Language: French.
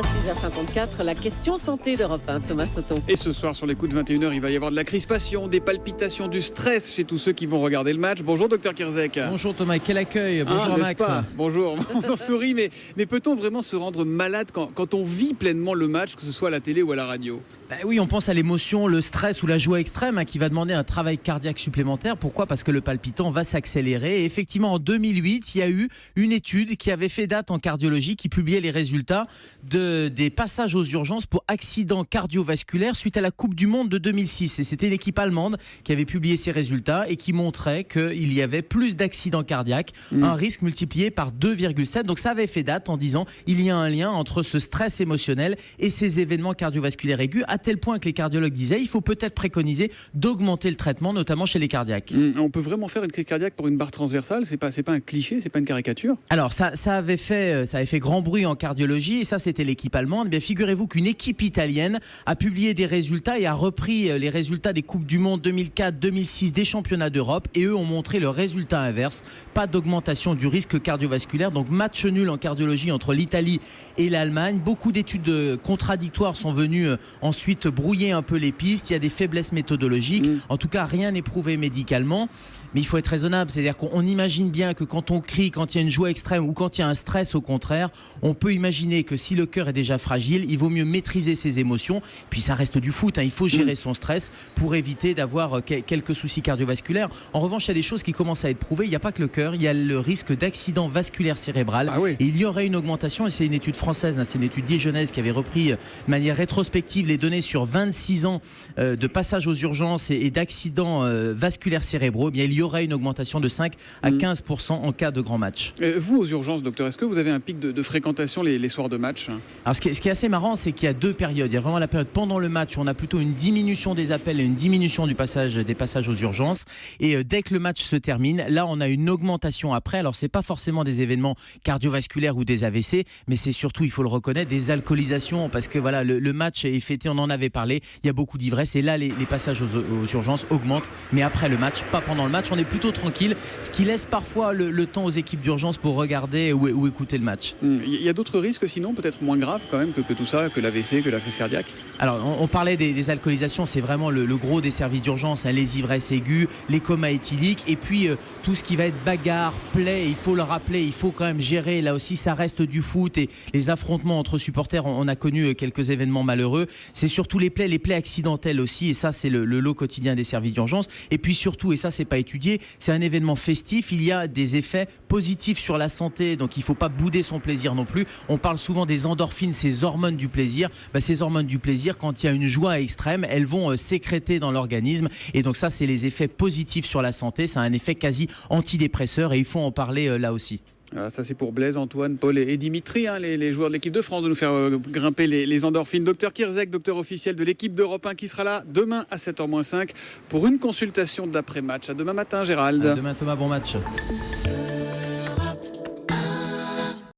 à 6h54, la question santé d'Europe 1, Thomas Sauton. Et ce soir, sur les coups de 21h, il va y avoir de la crispation, des palpitations, du stress chez tous ceux qui vont regarder le match. Bonjour, docteur Kirzek. Bonjour Thomas, quel accueil. Bonjour Max. Bonjour, on sourit, mais peut-on vraiment se rendre malade quand on vit pleinement le match, que ce soit à la télé ou à la radio ? Oui, on pense à l'émotion, le stress ou la joie extrême qui va demander un travail cardiaque supplémentaire. Pourquoi ? Parce que le palpitant va s'accélérer. Et effectivement, en 2008, il y a eu une étude qui avait fait date en cardiologie qui publiait les résultats des passages aux urgences pour accidents cardiovasculaires suite à la Coupe du Monde de 2006. Et c'était l'équipe allemande qui avait publié ces résultats et qui montrait qu'il y avait plus d'accidents cardiaques, un risque multiplié par 2,7. Donc ça avait fait date en disant il y a un lien entre ce stress émotionnel et ces événements cardiovasculaires aigus, à tel point que les cardiologues disaient il faut peut-être préconiser d'augmenter le traitement, notamment chez les cardiaques. On peut vraiment faire une crise cardiaque pour une barre transversale ? C'est pas un cliché, c'est pas une caricature ? Alors ça avait fait grand bruit en cardiologie et ça c'était l'équipe allemande. Eh bien, figurez-vous qu'une équipe italienne a publié des résultats et a repris les résultats des Coupes du Monde 2004, 2006, des championnats d'Europe, et eux ont montré le résultat inverse, pas d'augmentation du risque cardiovasculaire. Donc match nul en cardiologie entre l'Italie et l'Allemagne. Beaucoup d'études contradictoires sont venues ensuite brouiller un peu les pistes. Il y a des faiblesses méthodologiques. En tout cas, rien n'est prouvé médicalement. Mais il faut être raisonnable, c'est-à-dire qu'on imagine bien que quand on crie, quand il y a une joie extrême ou quand il y a un stress au contraire, on peut imaginer que si le cœur est déjà fragile, il vaut mieux maîtriser ses émotions. Puis ça reste du foot, il faut gérer son stress pour éviter d'avoir quelques soucis cardiovasculaires. En revanche, il y a des choses qui commencent à être prouvées. Il n'y a pas que le cœur, il y a le risque d'accident vasculaire cérébral. Et il y aurait une augmentation, et c'est une étude française, c'est une étude dijonnaise qui avait repris de manière rétrospective les données sur 26 ans de passage aux urgences et d'accidents vasculaires cérébraux. Eh bien, il y aurait une augmentation de 5 à 15% en cas de grand match. Vous, aux urgences, docteur, est-ce que vous avez un pic de fréquentation les soirs de match ? Alors, ce qui est assez marrant, c'est qu'il y a deux périodes. Il y a vraiment la période pendant le match où on a plutôt une diminution des appels et une diminution des passages aux urgences. Et dès que le match se termine, là, on a une augmentation après. Alors, c'est pas forcément des événements cardiovasculaires ou des AVC, mais c'est surtout, il faut le reconnaître, des alcoolisations. Parce que voilà, le match est fêté, on en avait parlé. Il y a beaucoup d'ivresse et là, les passages aux urgences augmentent. Mais après le match, pas pendant le match. On est plutôt tranquille, ce qui laisse parfois le temps aux équipes d'urgence pour regarder ou écouter le match. Il y a d'autres risques sinon, peut-être moins graves quand même que tout ça, que l'AVC, que la crise cardiaque ? Alors on parlait des alcoolisations, c'est vraiment le gros des services d'urgence, les ivresses aiguës, les comas éthyliques, et puis tout ce qui va être bagarre, play, il faut le rappeler, il faut quand même gérer, là aussi ça reste du foot et les affrontements entre supporters, on a connu quelques événements malheureux, c'est surtout les plaies accidentelles aussi, et ça c'est le lot quotidien des services d'urgence, et puis surtout, et ça c'est pas étudié, c'est un événement festif, il y a des effets positifs sur la santé, donc il ne faut pas bouder son plaisir non plus. On parle souvent des endorphines, ces hormones du plaisir. Ces hormones du plaisir, quand il y a une joie extrême, elles vont sécréter dans l'organisme, et donc ça c'est les effets positifs sur la santé, c'est un effet quasi antidépresseur et il faut en parler là aussi. Ça c'est pour Blaise, Antoine, Paul et Dimitri, les joueurs de l'équipe de France, de nous faire grimper les endorphines. Docteur Kirzek, docteur officiel de l'équipe d'Europe 1, qui sera là demain à 7h-5 pour une consultation d'après-match. À demain matin, Gérald. À demain Thomas, bon match.